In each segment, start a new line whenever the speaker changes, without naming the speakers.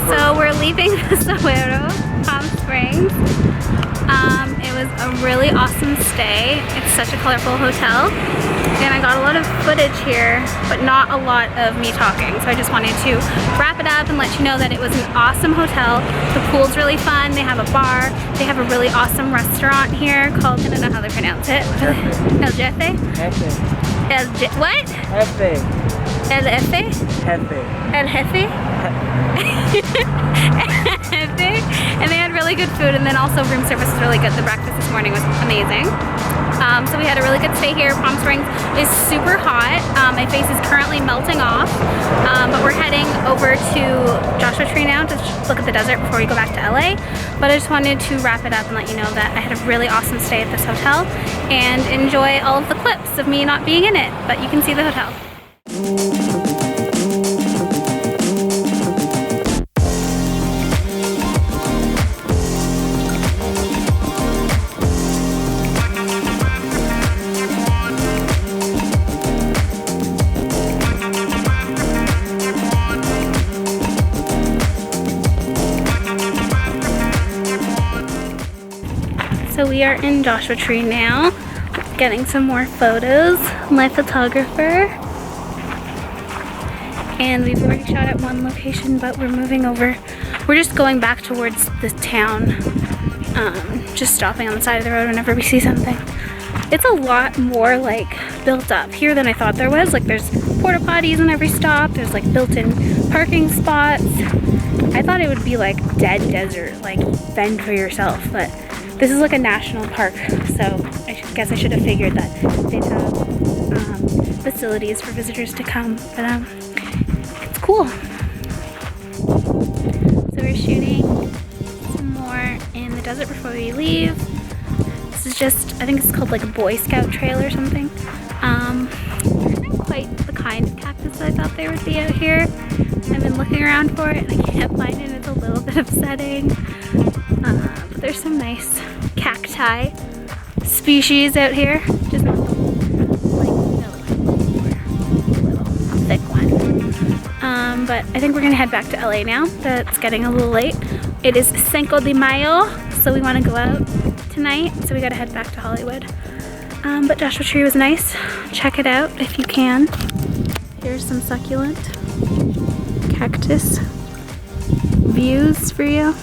So we're leaving the Saguaro Palm Springs. It was a really awesome stay. It's such a colorful hotel. And I got a lot of footage here, but not a lot of me talking. So I just wanted to wrap it up and let you know that it was an awesome hotel. The pool's really fun. They have a bar. They have a really awesome restaurant here called, I don't know how they pronounce it. El Jefe?
Jefe.
What?
Jefe.
El Jefe?
Jefe.
El Jefe? And they had really good food, and then also room service was really good. The breakfast this morning was amazing. So we had a really good stay here. Palm Springs is super hot. My face is currently melting off, but we're heading over to Joshua Tree now to look at the desert before we go back to LA. But I just wanted to wrap it up and let you know that I had a really awesome stay at this hotel and enjoy all of the clips of me not being in it, but you can see the hotel. So we are in Joshua Tree now, getting some more photos. My photographer. And we've already shot at one location, but we're moving over. We're just going back towards the town, just stopping on the side of the road whenever we see something. It's a lot more like built up here than I thought there was. Like there's porta potties in every stop. There's like built-in parking spots. I thought it would be like dead desert, like fend for yourself, but this is like a national park, so I guess I should have figured that they'd have facilities for visitors to come, but it's cool. So we're shooting some more in the desert before we leave. This is just, I think it's called like a Boy Scout trail or something. They're not quite the kind of cactus I thought they would be out here. I've been looking around for it and I can't find it. It's a little bit upsetting. But there's some nice cacti species out here. Just not like little thick one. But I think we're gonna head back to LA now. That's getting a little late. It is Cinco de Mayo, so we want to go out tonight. So we gotta head back to Hollywood. But Joshua Tree was nice. Check it out if you can. Here's some succulent cactus views for you.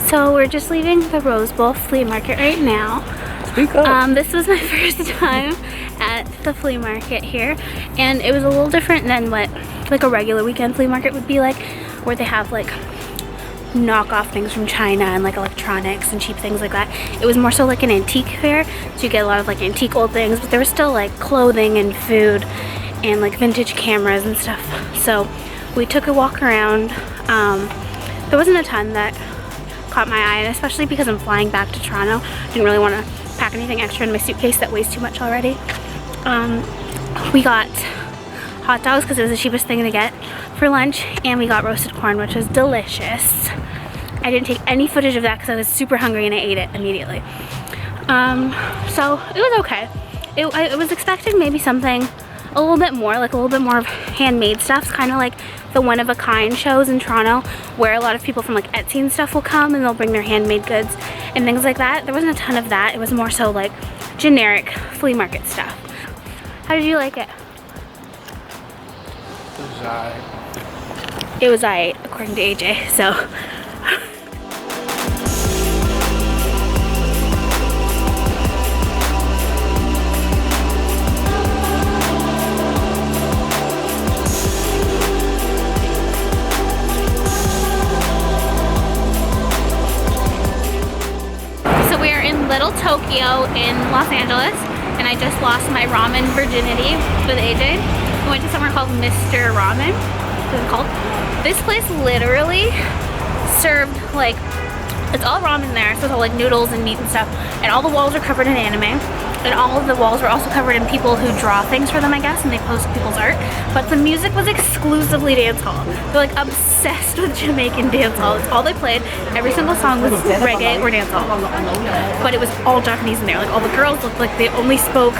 So we're just leaving the Rose Bowl flea market right now.
Speak up.
This was my first time at the flea market here, and it was a little different than what like a regular weekend flea market would be like, where they have like knockoff things from China and like electronics and cheap things like that. It was more so like an antique fair, so you get a lot of like antique old things, but there was still like clothing and food and like vintage cameras and stuff. So we took a walk around. There wasn't a ton that caught my eye, and especially because I'm flying back to Toronto, I didn't really want to pack anything extra in my suitcase that weighs too much already. We got hot dogs because it was the cheapest thing to get for lunch, and we got roasted corn, which was delicious. I didn't take any footage of that because I was super hungry and I ate it immediately. So it was okay. I was expecting maybe something a little bit more, like a little bit more of handmade stuff, kind of like the one-of-a-kind shows in Toronto where a lot of people from like Etsy and stuff will come and they'll bring their handmade goods and things like that. There wasn't a ton of that. It was more so like generic flea market stuff. How did you like it?
It was alright.
It was alright, according to AJ, so. Little Tokyo in Los Angeles, and I just lost my ramen virginity with AJ. We went to somewhere called Mr. Ramen. What is it called? This place literally served like, it's all ramen there, so it's all like noodles and meat and stuff, and all the walls are covered in anime, and all of the walls were also covered in people who draw things for them, I guess, and they post people's art. But the music was exclusively dancehall. They're like obsessed with Jamaican dancehall. It's all they played. Every single song was reggae or dancehall, but it was all Japanese in there. Like all the girls looked like they only spoke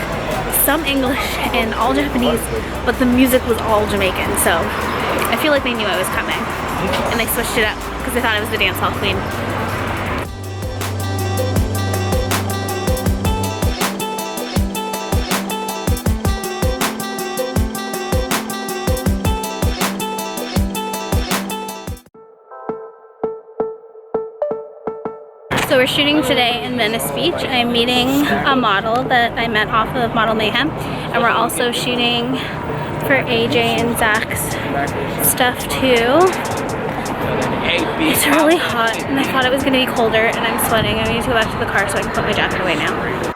some English and all Japanese, but the music was all Jamaican. So I feel like they knew I was coming, and they switched it up because they thought I was the dancehall queen. So we're shooting today in Venice Beach. I'm meeting a model that I met off of Model Mayhem, and we're also shooting for AJ and Zach's stuff too. It's really hot, and I thought it was going to be colder, and I'm sweating. I need to go back to the car so I can put my jacket away now.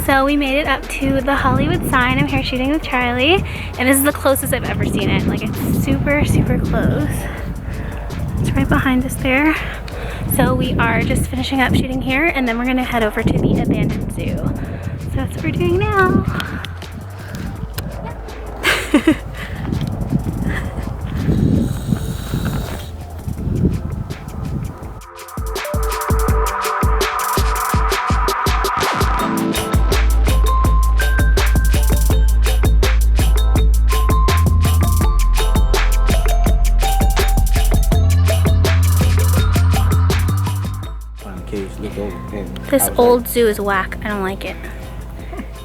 So we made it up to the Hollywood sign. I'm here shooting with Charlie, and this is the closest I've ever seen it. Like, it's super, super close. It's right behind us there. So we are just finishing up shooting here, and then we're gonna head over to the abandoned zoo. So that's what we're doing now. This old zoo is whack. I don't like it.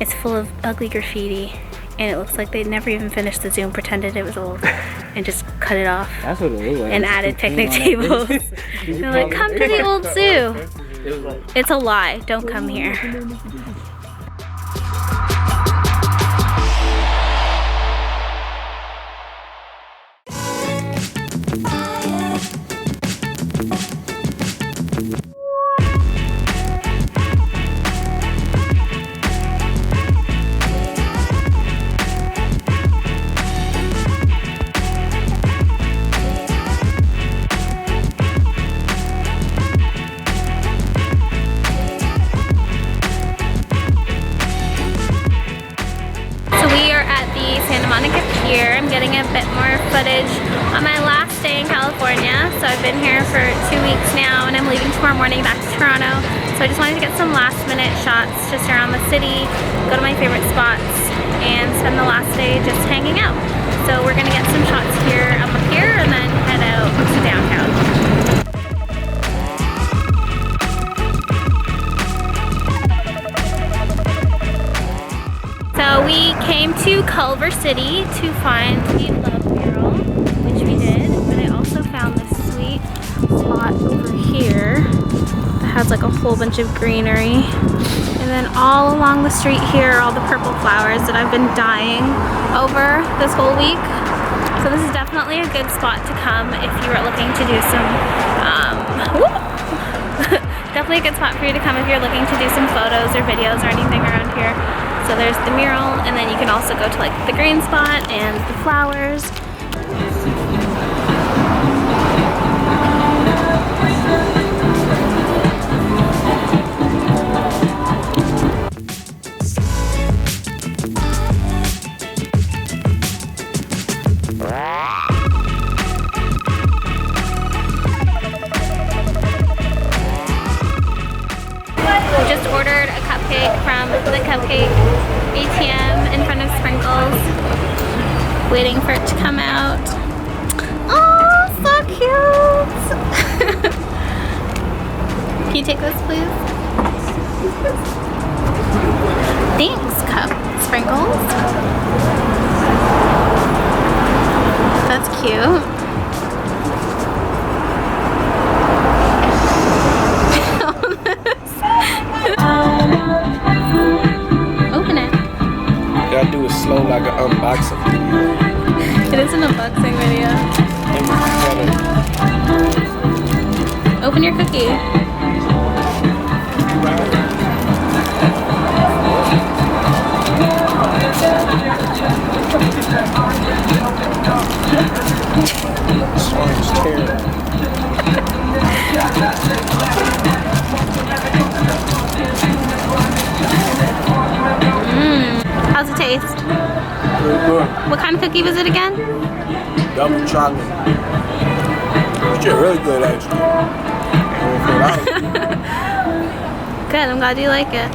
It's full of ugly graffiti, and it looks like they never even finished the zoo and pretended it was old and just cut it off.
That's what it looked like.
And added picnic tables. They're like, come to the old zoo. It's a lie. Don't come here. Pier. I'm getting a bit more footage on my last day in California. So I've been here for 2 weeks now, and I'm leaving tomorrow morning back to Toronto. So I just wanted to get some last minute shots just around the city, go to my favorite spots, and spend the last day just hanging out. So we're gonna get some shots here on the pier and then head out to downtown. So we came to Culver City to find the Love Mural, which we did, but I also found this sweet spot over here that has like a whole bunch of greenery. And then all along the street here are all the purple flowers that I've been dying over this whole week. So this is definitely a good spot to come if you are looking to do some, definitely a good spot for you to come if you're looking to do some photos or videos or anything around here. So there's the mural, and then you can also go to like the green spot and the flowers. We just ordered a cupcake from the Cupcake ATM in front of Sprinkles, waiting for it to come out. Oh, so cute! Can you take this, please? Thanks, Sprinkles. That's cute. It's an unboxing video. Open your cookie.
This one is terrible.
How's it taste?
Very good.
What kind of cookie was it again?
Double chocolate. Shit, really good actually.
Good, I'm glad you like it.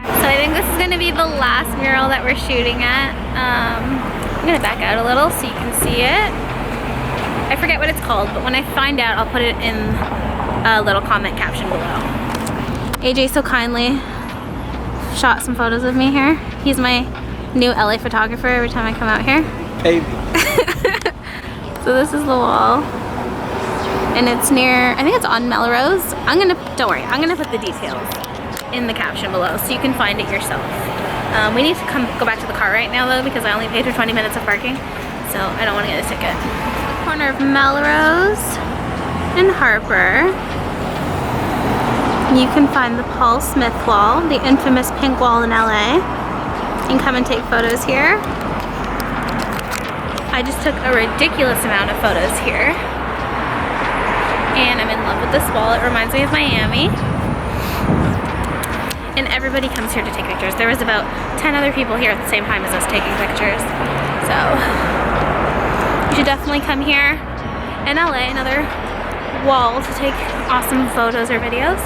So I think this is going to be the last mural that we're shooting at. I'm going to back out a little so you can see it. I forget what it's called, but when I find out, I'll put it in a little comment caption below. AJ so kindly shot some photos of me here. He's my new LA photographer every time I come out here.
Hey.
So this is the wall. And it's near, I think it's on Melrose. Don't worry, I'm gonna put the details in the caption below so you can find it yourself. We need to go back to the car right now though because I only paid for 20 minutes of parking. So I don't wanna get a ticket. Corner of Melrose and Harper. You can find the Paul Smith wall, the infamous pink wall in LA. You can come and take photos here. I just took a ridiculous amount of photos here. And I'm in love with this wall. It reminds me of Miami. And everybody comes here to take pictures. There was about 10 other people here at the same time as us taking pictures. So you should definitely come here in LA, another wall to take awesome photos or videos.